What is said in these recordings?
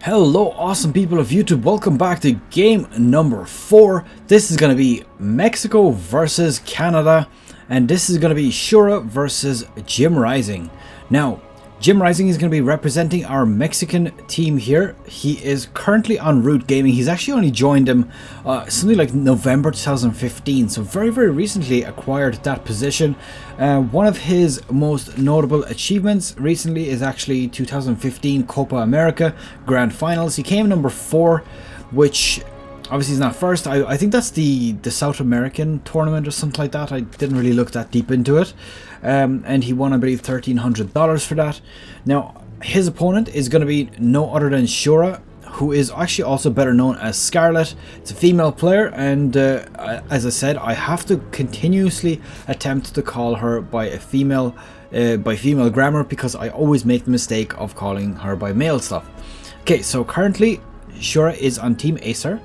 Hello awesome people of YouTube, welcome back to game number 4. This is going to be Mexico versus Canada, and this is going to be Shura versus JimRising. Now, JimRising is going to be representing our Mexican team here. He is currently on Root Gaming. He's actually only joined him something like November 2015, so very recently acquired that position. One of his most notable achievements recently is actually 2015 Copa America Grand Finals. He came number 4, which obviously is not first. I think that's the South American tournament or something like that. I didn't really look that deep into it. And he won, I believe, $1,300 for that. Now, his opponent is going to be no other than Shura, who is actually also better known as Scarlet. It's a female player, and as I said, I have to continuously attempt to call her by a female grammar, because I always make the mistake of calling her by male stuff. Okay, so currently Shura is on Team Acer,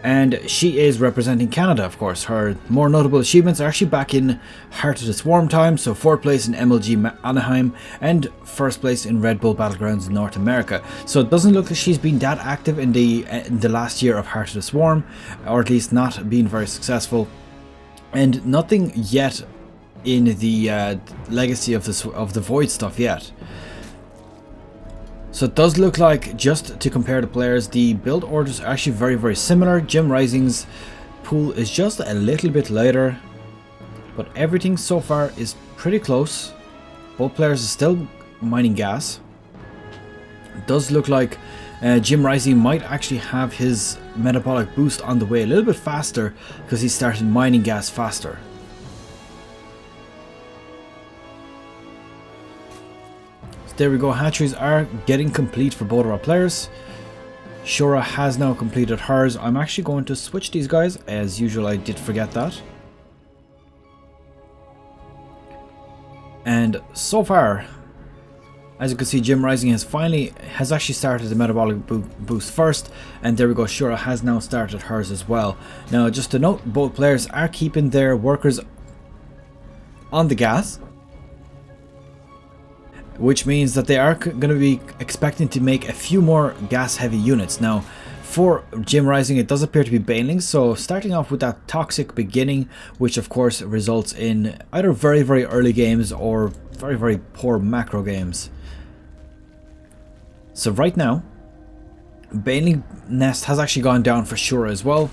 and she is representing Canada, of course. Her more notable achievements are actually back in Heart of the Swarm time, so 4th place in MLG Anaheim and 1st place in Red Bull Battlegrounds North America. So it doesn't look like she's been that active in the last year of Heart of the Swarm, or at least not being very successful, and nothing yet in the Legacy of the Void stuff yet. So it does look like, just to compare the players, the build orders are actually very similar. JimRising's pool is just a little bit lighter, but everything so far is pretty close. Both players are still mining gas. It does look like JimRising might actually have his metabolic boost on the way a little bit faster, because he started mining gas faster. There we go, hatcheries are getting complete for both of our players. Shura has now completed hers. I'm actually going to switch these guys. As usual, I did forget that. And so far, as you can see, JimRising has actually started the metabolic boost first. And there we go, Shura has now started hers as well. Now, just to note, both players are keeping their workers on the gas, which means that they are going to be expecting to make a few more gas heavy units. Now, for JimRising, it does appear to be banelings, so starting off with that toxic beginning, which of course results in either very early games or very poor macro games. So right now, baneling nest has actually gone down for Shura as well.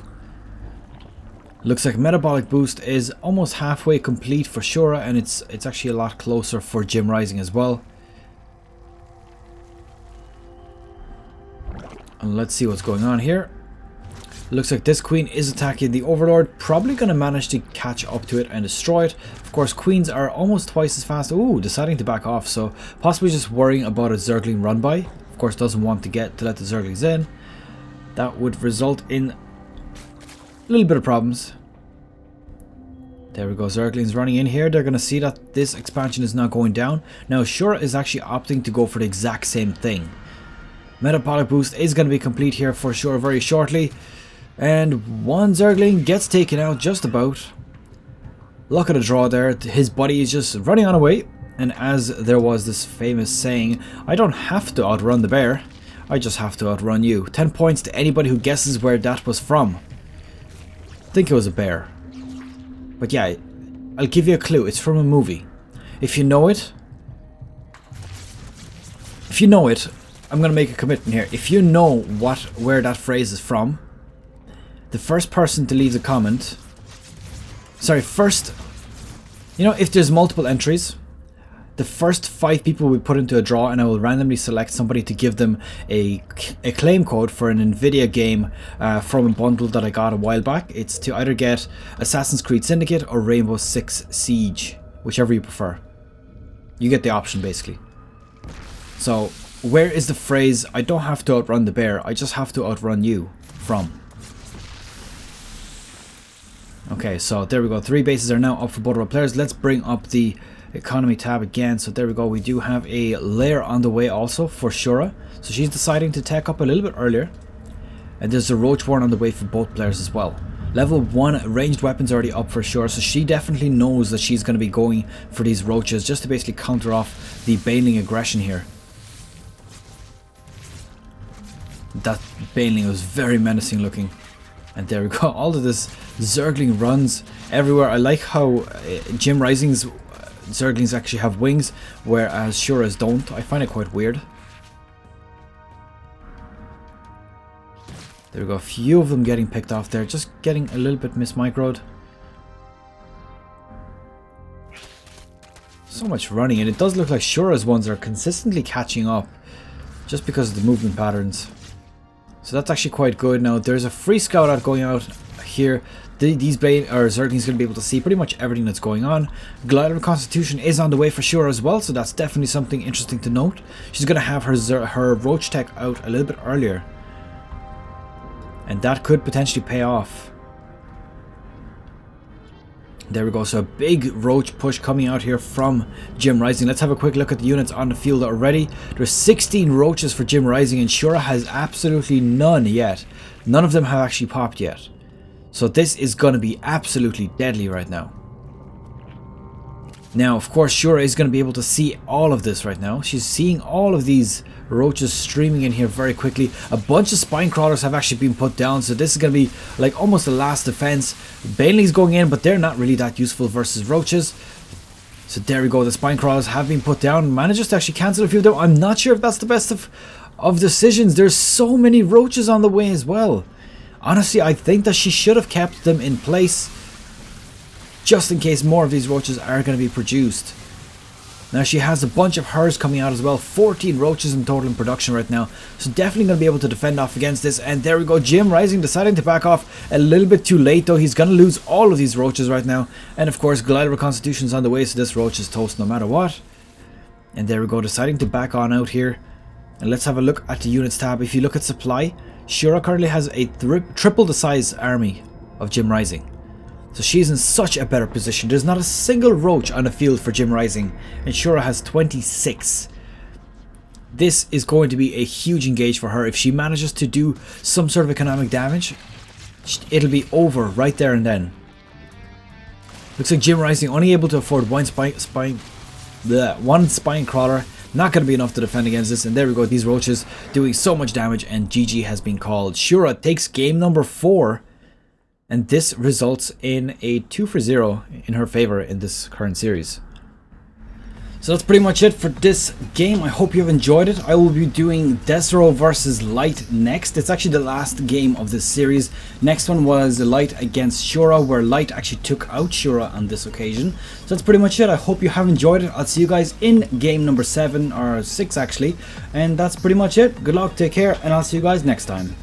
Looks like metabolic boost is almost halfway complete for Shura, and it's actually a lot closer for JimRising as well. And let's see what's going on here. Looks like this queen is attacking the Overlord, probably going to manage to catch up to it and destroy it. Of course, queens are almost twice as fast. Ooh, deciding to back off, so possibly just worrying about a Zergling run by. Of course, doesn't want to let the Zerglings in. That would result in a little bit of problems. There we go, Zerglings running in here. They're going to see that this expansion is not going down. Now, Shura is actually opting to go for the exact same thing. Metabolic boost is going to be complete here for Shura very shortly. And one Zergling gets taken out just about. Look at the draw there. His buddy is just running on away. And as there was this famous saying, I don't have to outrun the bear, I just have to outrun you. 10 points to anybody who guesses where that was from. I think it was a bear. But yeah, I'll give you a clue. It's from a movie. If you know it, I'm going to make a commitment here. If you know where that phrase is from, the first person to leave the comment... Sorry, first... You know, if there's multiple entries, the first 5 people we put into a draw, and I will randomly select somebody to give them a claim code for an Nvidia game from a bundle that I got a while back. It's to either get Assassin's Creed Syndicate or Rainbow Six Siege, whichever you prefer. You get the option, basically. So, where is the phrase, I don't have to outrun the bear, I just have to outrun you, from? Okay, so there we go. 3 bases are now up for both of our players. Let's bring up the economy tab again. So there we go. We do have a layer on the way also for Shura. So she's deciding to tech up a little bit earlier. And there's a Roachborn on the way for both players as well. Level 1 ranged weapons already up for Shura, so she definitely knows that she's going to be going for these roaches just to basically counter off the baneling aggression here. That Baneling was very menacing looking. And there we go, all of this Zergling runs everywhere. I like how JimRising's Zerglings actually have wings, whereas Shura's don't. I find it quite weird. There we go, a few of them getting picked off there, just getting a little bit mismicroed. So much running, and it does look like Shura's ones are consistently catching up, just because of the movement patterns. So that's actually quite good. Now there's a free scout out going out here. These Zerglings going to be able to see pretty much everything that's going on. Glider of Constitution is on the way for Shura as well, so that's definitely something interesting to note. She's going to have her Roach Tech out a little bit earlier, and that could potentially pay off. There we go, so a big Roach push coming out here from JimRising. Let's have a quick look at the units on the field already. There's 16 Roaches for JimRising, and Shura has absolutely none yet. None of them have actually popped yet. So this is going to be absolutely deadly right now. Now, of course, Shura is going to be able to see all of this right now. She's seeing all of these Roaches streaming in here very quickly. A bunch of Spine Crawlers have actually been put down, so this is going to be like almost the last defense. Baneling's going in, but they're not really that useful versus Roaches. So there we go, the Spine Crawlers have been put down. Manages to actually cancel a few of them. I'm not sure if that's the best of decisions. There's so many Roaches on the way as well. Honestly, I think that she should have kept them in place, just in case more of these Roaches are going to be produced. Now she has a bunch of hers coming out as well. 14 Roaches in total in production right now. So definitely going to be able to defend off against this. And there we go, JimRising deciding to back off a little bit too late though. He's going to lose all of these Roaches right now. And of course, Glider of Constitution's on the way, so this Roach is toast no matter what. And there we go, deciding to back on out here. And let's have a look at the units tab. If you look at supply, Shura currently has a triple the size army of JimRising. So she's in such a better position. There's not a single Roach on the field for JimRising, and Shura has 26. This is going to be a huge engage for her. If she manages to do some sort of economic damage, it'll be over right there and then. Looks like JimRising only able to afford one spine crawler. Not going to be enough to defend against this, and there we go, these Roaches doing so much damage, and GG has been called. Shura takes game number 4. And this results in a 2-0 in her favor in this current series. So that's pretty much it for this game. I hope you've enjoyed it. I will be doing Desro versus Light next. It's actually the last game of this series. Next one was Light against Shura, where Light actually took out Shura on this occasion. So that's pretty much it. I hope you have enjoyed it. I'll see you guys in game number 7 or 6 actually. And that's pretty much it. Good luck, take care, and I'll see you guys next time.